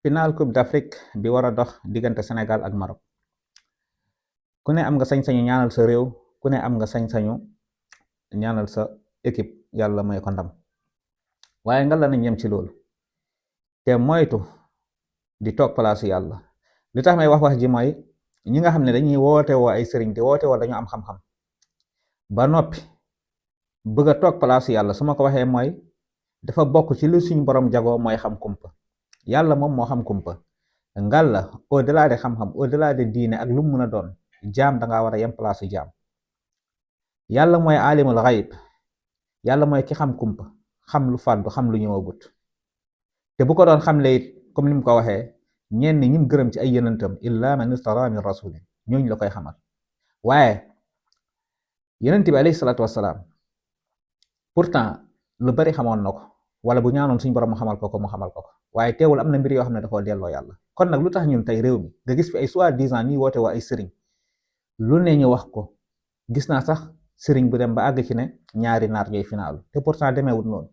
final coupe d'Afrique bi war a dox diggante Sénégal ak Maroc ku ne am nga sañ-sañu ñaanal sa réew ku ne am nga sañ-sañu ñaanal sa équipe yàlla may ko ndam waaye nga la nañ yem ci loolu te moytu di toog palaasu yàlla. li tax may wax ji mooy ñi nga xam ne dañuy woote woo ay sëriñ te woote woo dañu am xam-xam ba noppi bëgg a toog palaasu yàlla su ma ko waxee mooy dafa bokk ci lu suñu borom jagoo mooy xam kumpa. yàlla moom moo xam kumpa ngal la au delà de xam-xam au delà de diine ak lu mu mën a doon jaam dangaa war a yem palaasu jaam. yàlla mooy alimul xayb, yàlla mooy ki xam kumpa, xam lu fàddu, xam lu ñëwagut. te bu ko doon xam le it comme ni mu ko waxee ñenn ñim gërëm ci ay yonentam illa man istara min rasulin ñooñ la koy xamal. waaye yonent bi alayhi salaatu wassalaam pourtant lu bari xamoon na ko, wala bu ñaanoon suñ borom mu xamal ko mu xamal ko waaye teewul am na mbir yoo xam ne dafa delloo yàlla. kon nag lu tax ñun tey réew mi nga gis fi ay soi-disant ñi woote waa ay sëriñ lu ne ñu wax ko. gis naa sax sëriñ bu dem ba àgg ci ne ñaari naar ñooy finaalu te pourtant demeewul noonu.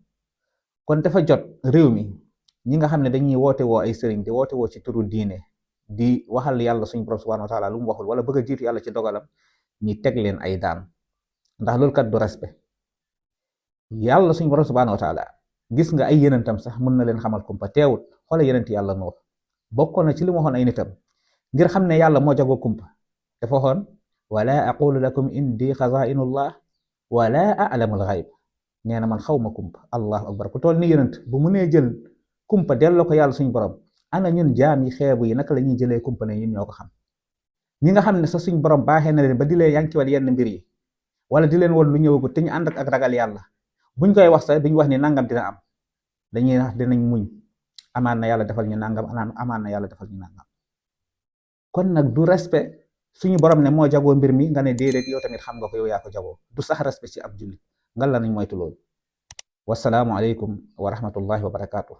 kon dafa jot réew mi ñi nga xam ne dañuy woote woo ay sëriñ di woote woo ci turu diine di waxal yàlla suñ borom subhanahu wa taala lu mu waxul wala bëgg a jiitu yàlla ci dogalam ñi teg leen ay daan, ndax loolu kat du respect. yàlla suñ borom subhanahu wa taala gis nga ay yenentam sax mën na leen xamal kumpa teewut xoola yenent yàlla Nuux bokkoon na ci li mu waxoon ay nitam ngir xam ne yàlla moo jagoo kumpa dafa waxoon wala aqulu lakum indi xazainullah wala a'lamul xayb. nee na man xaw ma kumpa. allahu akbar. ku toll ni yenent bu mu nee jël kumpa delloo ko yàlla suñ borom, ana ñun jaam yi xeebu yi naka la ñuy jëlee kumpa ne ñun ñoo ko xam. ñi nga xam ne sa suñ borom baaxee na leen ba di leen yankiwal yenn mbir yi wala di leen woon lu ñëwagut te ñu ànd ak ragal yàlla buñ koy wax sax duñ wax ni nangam dina am, dañuy wax dinañ muñ, amaan na yàlla defal ñu nangam, amaan na yàlla defal ñu nangam. kon nag du respect suñu borom ne moo jagoo mbir mi nga ne déedéet yow tamit xam nga ko yow yaa ko jagoo. du sax respect ci ab jullit ngal la nañ moytu loolu. wasalaamu aleykum wa rahmatullahi wa barakaatu.